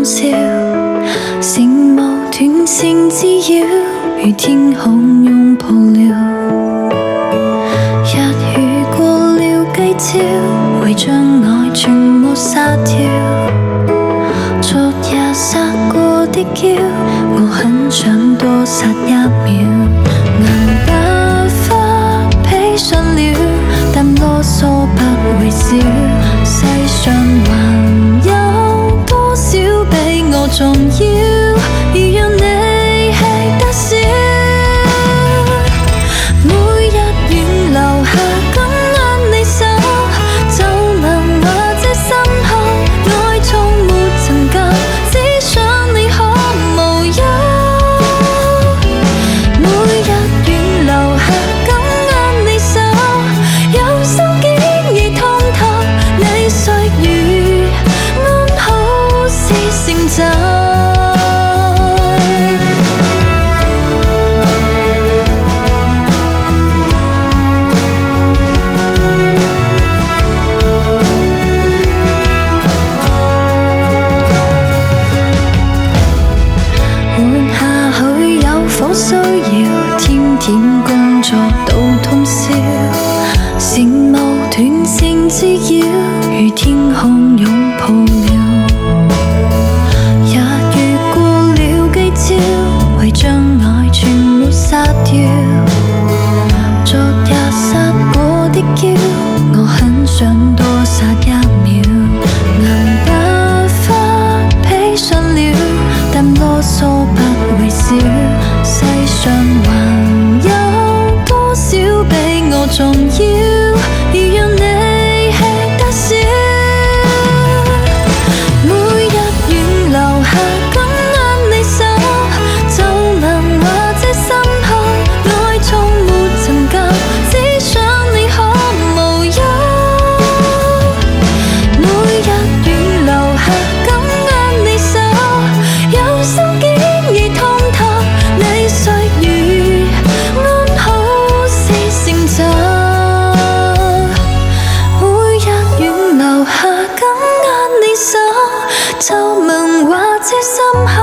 笑，成無斷線滋擾，如天空擁抱了。日雨過了雞朝，為將愛全沒殺掉。昨日殺過的嬌，我很想多殺一秒。硬不發披上了，但囉嗦不會少。世上還有多少比我重要？如讓你吃得少，每日願留下感恩你手，皺紋或者心口，愛從沒曾夠，只想你可無憂。每日願留下感恩你手，有心竟已通透，你歲月安好是成就。需要天天工作到通宵，成無斷線滋擾，如天空擁抱了。日月過了幾朝，為將愛全沒殺掉。昨日殺過的嬌，我很想多殺一秒。硬不發披上了，但囉嗦不會少。世上還有多少比我重要？如讓你吃得少，每日願留下感恩你手，皺紋或者心口，愛從沒曾夠，只想你可無憂。每日願留下感恩你手，有心竟已通透，你歲月安好是成就。每日願留下感恩你手，皺紋或者心口。